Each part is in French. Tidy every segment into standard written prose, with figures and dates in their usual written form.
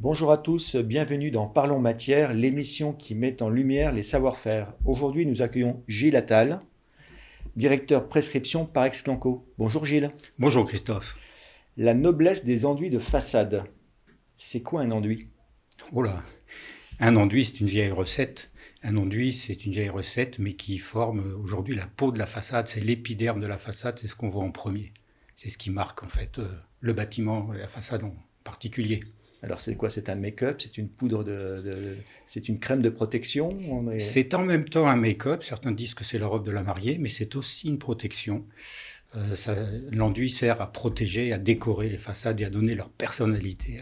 Bonjour à tous, bienvenue dans Parlons Matière, l'émission qui met en lumière les savoir-faire. Aujourd'hui, nous accueillons Gilles Attal, directeur prescription par Exclanco. Bonjour Gilles. Bonjour Christophe. La noblesse des enduits de façade. C'est quoi un enduit? Oh là, un enduit c'est une vieille recette. Un enduit c'est une vieille recette mais qui forme aujourd'hui la peau de la façade, c'est l'épiderme de la façade, c'est ce qu'on voit en premier. C'est ce qui marque en fait le bâtiment, la façade en particulier. Alors c'est quoi? C'est un make-up? C'est une poudre c'est une crème de protection? C'est en même temps un make-up, certains disent que c'est la robe de la mariée, mais c'est aussi une protection. L'enduit sert à protéger, à décorer les façades et à donner leur personnalité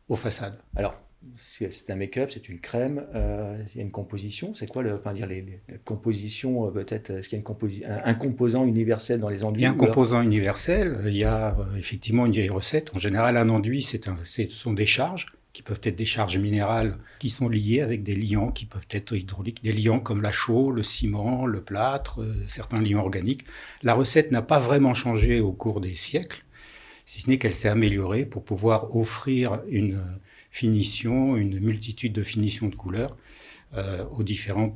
aux façades. Alors, c'est un make-up, c'est une crème, il y a une composition. C'est quoi enfin, dire les compositions peut-être? Est-ce qu'il y a un composant universel dans les Il y enduits a un ou alors... composant universel, il y a effectivement une vieille recette. En général, un enduit, ce sont des charges qui peuvent être des charges minérales qui sont liées avec des liants qui peuvent être hydrauliques, des liants comme la chaux, le ciment, le plâtre, certains liants organiques. La recette n'a pas vraiment changé au cours des siècles, si ce n'est qu'elle s'est améliorée pour pouvoir offrir une finition, une multitude de finitions de couleurs aux différents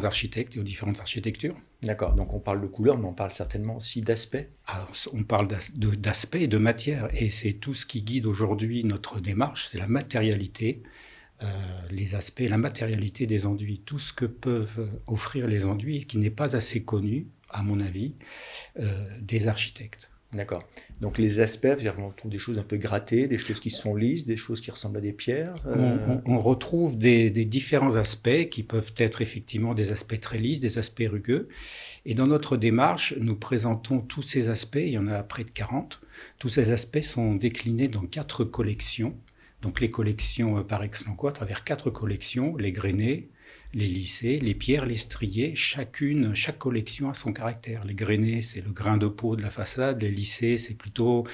architectes et aux différentes architectures. D'accord, donc on parle de couleur, mais on parle certainement aussi d'aspect. Alors, on parle d'aspect et de matière, et c'est tout ce qui guide aujourd'hui notre démarche, c'est la matérialité, les aspects, la matérialité des enduits, tout ce que peuvent offrir les enduits, qui n'est pas assez connu, à mon avis, des architectes. D'accord. Donc les aspects, c'est-à-dire qu'on trouve des choses un peu grattées, des choses qui sont lisses, des choses qui ressemblent à des pierres. On retrouve des différents aspects qui peuvent être effectivement des aspects très lisses, des aspects rugueux. Et dans notre démarche, nous présentons tous ces aspects, il y en a près de 40. Tous ces aspects sont déclinés dans 4 collections. Donc les collections par Exclanco, à travers 4 collections, les grainés, les lissés, les pierres, les striés, chaque collection a son caractère. Les grainés, c'est le grain de peau de la façade. Les lissés, c'est plutôt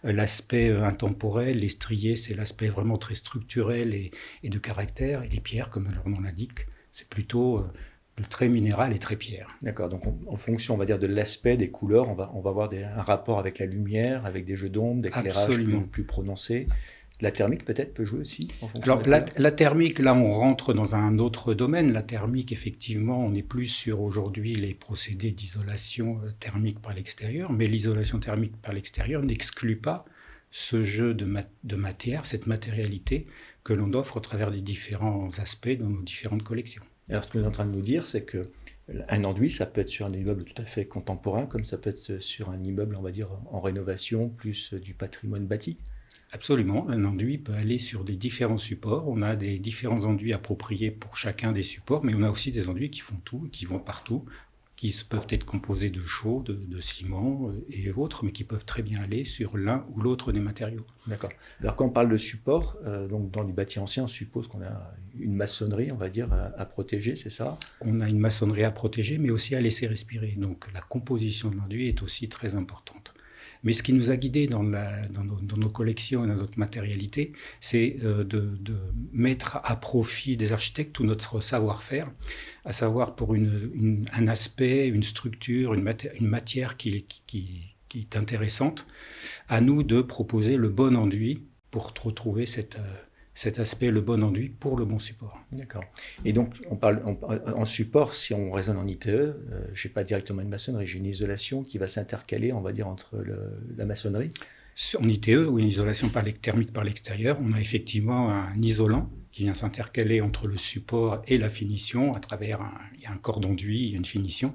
l'aspect intemporel. Les striés, c'est l'aspect vraiment très structurel et de caractère. Et les pierres, comme leur nom l'indique, c'est plutôt très minéral et très pierre. D'accord, donc en fonction, on va dire, de l'aspect, des couleurs, on va avoir un rapport avec la lumière, avec des jeux d'ombre, d'éclairage plus prononcé. La thermique peut-être peut jouer aussi en fonction Alors, de la couleur. la thermique, là, on rentre dans un autre domaine. La thermique, effectivement, on est plus sur aujourd'hui les procédés d'isolation thermique par l'extérieur, mais l'isolation thermique par l'extérieur n'exclut pas ce jeu de matière, cette matérialité que l'on offre au travers des différents aspects dans nos différentes collections. Alors, ce que vous êtes en train de nous dire, c'est que un enduit, ça peut être sur un immeuble tout à fait contemporain, comme ça peut être sur un immeuble, on va dire, en rénovation, plus du patrimoine bâti. Absolument, un enduit peut aller sur des différents supports. On a des différents enduits appropriés pour chacun des supports, mais on a aussi des enduits qui font tout, qui vont partout, qui peuvent être composés de chaux, de ciment et autres, mais qui peuvent très bien aller sur l'un ou l'autre des matériaux. D'accord. Alors quand on parle de support, donc dans du bâti ancien, on suppose qu'on a une maçonnerie, on va dire, à protéger, c'est ça? On a une maçonnerie à protéger, mais aussi à laisser respirer. Donc la composition de l'enduit est aussi très importante. Mais ce qui nous a guidés dans nos collections et dans notre matérialité, c'est de mettre à profit des architectes tout notre savoir-faire, à savoir pour un aspect, une structure, une matière qui est intéressante, à nous de proposer le bon enduit pour retrouver cet aspect, le bon enduit pour le bon support. D'accord. Et donc, on parle en support, si on raisonne en ITE, je n'ai pas directement une maçonnerie, j'ai une isolation qui va s'intercaler, on va dire, entre la maçonnerie. En ITE, ou une isolation thermique par l'extérieur, on a effectivement un isolant qui vient s'intercaler entre le support et la finition à travers il y a un corps d'enduit, il y a une finition.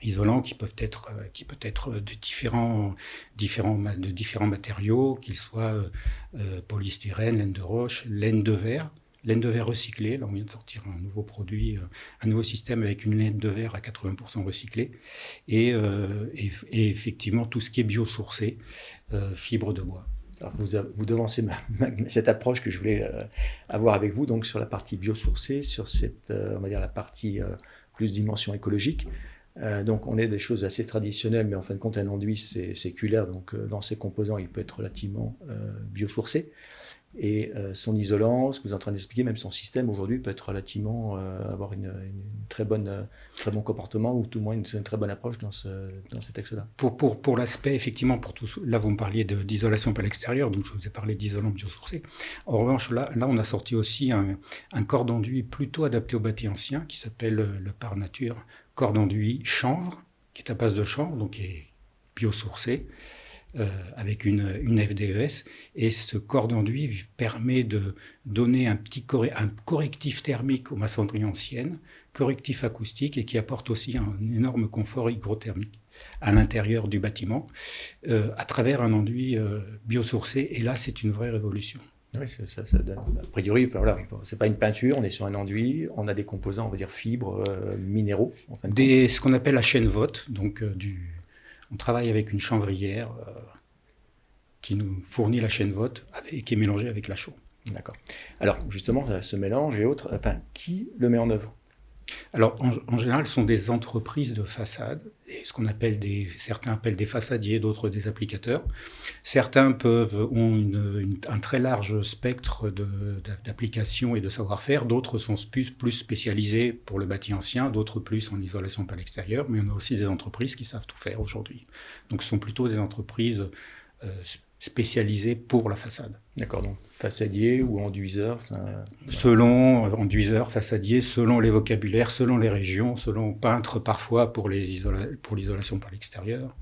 Isolants qui peut être de différents matériaux, qu'ils soient polystyrène, laine de roche, laine de verre recyclée. Là, on vient de sortir un nouveau produit, un nouveau système avec une laine de verre à 80% recyclée. Et effectivement, tout ce qui est biosourcé, fibres de bois. Alors vous devancez cette approche que je voulais avoir avec vous, donc sur la partie biosourcée, sur cette, on va dire, la partie plus dimension écologique. Donc on est des choses assez traditionnelles, mais en fin de compte un enduit c'est séculaire, donc dans ses composants il peut être relativement biosourcé. Et son isolant, ce que vous êtes en train d'expliquer, même son système aujourd'hui peut être relativement avoir une très bon comportement, ou tout le moins une très bonne approche dans cet axe-là. Pour l'aspect, effectivement, là vous me parliez d'isolation par l'extérieur, donc je vous ai parlé d'isolant biosourcé. En revanche, là on a sorti aussi un corps d'enduit plutôt adapté au bâti ancien, qui s'appelle le Par Nature corps d'enduit chanvre, qui est à base de chanvre, donc qui est biosourcé, avec une FDES, et ce corps d'enduit permet de donner un correctif thermique aux maçonneries anciennes, correctif acoustique, et qui apporte aussi un énorme confort hygrothermique à l'intérieur du bâtiment, à travers un enduit biosourcé, et là c'est une vraie révolution. Oui, ça donne, a priori, voilà, c'est pas une peinture, on est sur un enduit, on a des composants, on va dire fibres, minéraux. En fin de compte. Ce qu'on appelle la chaîne vote, donc on travaille avec une chanvrière qui nous fournit la chaîne vote et qui est mélangée avec la chaux. D'accord. Alors justement, ce mélange et autres, qui le met en œuvre? Alors, en général, ce sont des entreprises de façade, et ce qu'on appelle certains appellent des façadiers, d'autres des applicateurs. Certains ont un très large spectre d'applications et de savoir-faire, d'autres sont plus spécialisés pour le bâti ancien, d'autres plus en isolation par l'extérieur, mais on a aussi des entreprises qui savent tout faire aujourd'hui. Donc, ce sont plutôt des entreprises spécialisées pour la façade. D'accord, donc façadier ou enduiseur Selon enduiseur, façadier, selon les vocabulaires, selon les régions, selon peintre parfois pour l'isolation par l'extérieur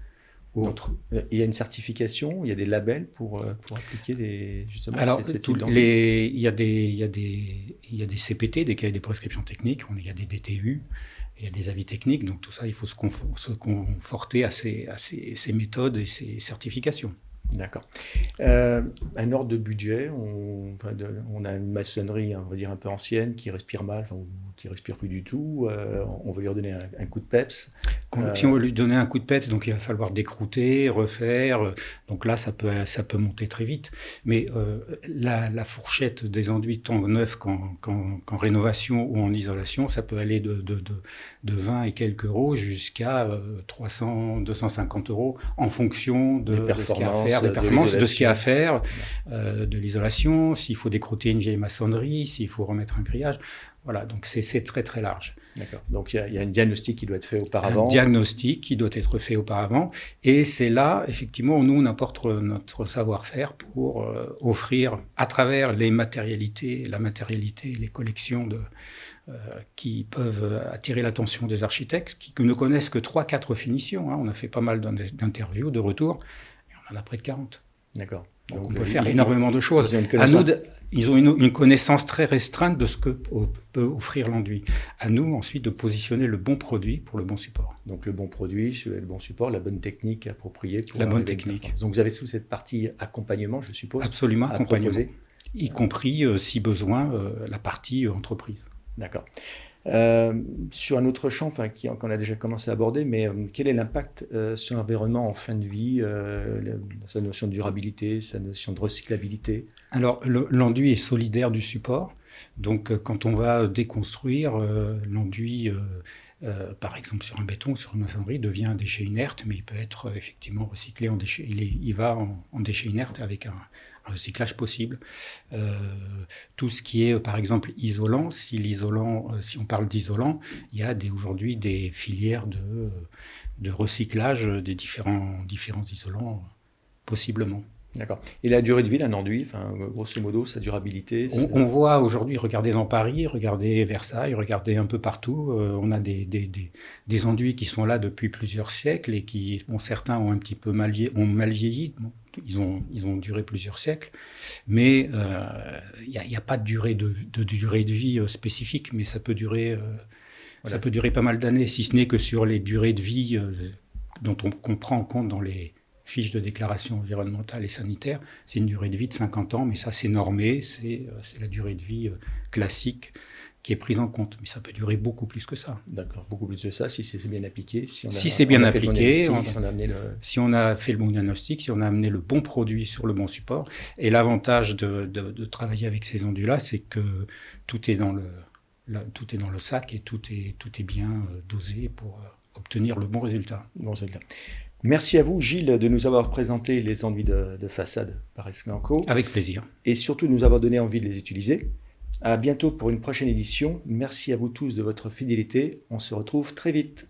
ou autre. Il y a une certification, il y a des labels pour appliquer justement. Alors, il y a des CPT, des cahiers des prescriptions techniques, il y a des DTU, il y a des avis techniques, donc tout ça, il faut se conforter à ces méthodes et ces certifications. D'accord. Un ordre de budget, on a une maçonnerie, on va dire, un peu ancienne, qui respire mal, ou qui respire plus du tout. On veut lui redonner un coup de peps. Si on veut lui donner un coup de peps, donc il va falloir décrouter, refaire. Donc là, ça peut monter très vite. Mais la fourchette des enduits tant neufs qu'en rénovation ou en isolation, ça peut aller de 20 et quelques euros jusqu'à 300, 250 euros en fonction de ce qu'il y a à faire, des performances, de ce qu'il y a à faire, de l'isolation, s'il faut décrouter une vieille maçonnerie, s'il faut remettre un grillage. Voilà, donc c'est très très large. D'accord. Donc il y a un diagnostic qui doit être fait auparavant. Un diagnostic qui doit être fait auparavant. Et c'est là, effectivement, où nous, on apporte notre savoir-faire pour offrir, à travers la matérialité, les collections qui peuvent attirer l'attention des architectes, qui ne connaissent que 3-4 finitions. On a fait pas mal d'interviews, de retours, et on en a près de 40. D'accord. Donc on peut faire énormément de choses. Ils ont une connaissance très restreinte de ce que peut offrir l'enduit. À nous, ensuite, de positionner le bon produit pour le bon support. Donc le bon produit, le bon support, la bonne technique appropriée. La bonne technique. Donc vous avez toute cette partie accompagnement, je suppose. Absolument, accompagnement. Y compris, si besoin, la partie entreprise. D'accord. Sur un autre champ qu'on a déjà commencé à aborder, mais quel est l'impact sur l'environnement en fin de vie, sa notion de durabilité, sa notion de recyclabilité? Alors, l'enduit est solidaire du support. Donc, quand on va déconstruire, l'enduit, par exemple sur un béton, sur une maçonnerie, devient un déchet inerte, mais il peut être effectivement recyclé en déchet. Il va en déchet inerte avec un recyclage possible. Tout ce qui est, par exemple, isolant, si on parle d'isolant, il y a aujourd'hui des filières de recyclage des différents isolants, possiblement. D'accord. Et la durée de vie d'un enduit, grosso modo, sa durabilité on voit aujourd'hui, regardez dans Paris, regardez Versailles, regardez un peu partout, on a des enduits qui sont là depuis plusieurs siècles et qui, certains ont un petit peu mal vieilli. Bon, ils ont duré plusieurs siècles, mais il n'y a pas de durée de vie spécifique, mais ça peut durer, ça peut durer pas mal d'années, si ce n'est que sur les durées de vie qu'on prend en compte dans les fiches de déclaration environnementale et sanitaire, c'est une durée de vie de 50 ans, mais ça c'est normé, c'est la durée de vie classique qui est prise en compte. Mais ça peut durer beaucoup plus que ça. D'accord, beaucoup plus que ça, si c'est bien appliqué. Si on a fait le bon diagnostic, si on a amené le bon produit sur le bon support. Et l'avantage de travailler avec ces enduits-là, c'est que tout est dans le sac et tout est bien dosé pour obtenir le bon résultat. Merci à vous, Gilles, de nous avoir présenté les enduits de façade par Esclanco. Avec plaisir. Et surtout de nous avoir donné envie de les utiliser. À bientôt pour une prochaine édition. Merci à vous tous de votre fidélité. On se retrouve très vite.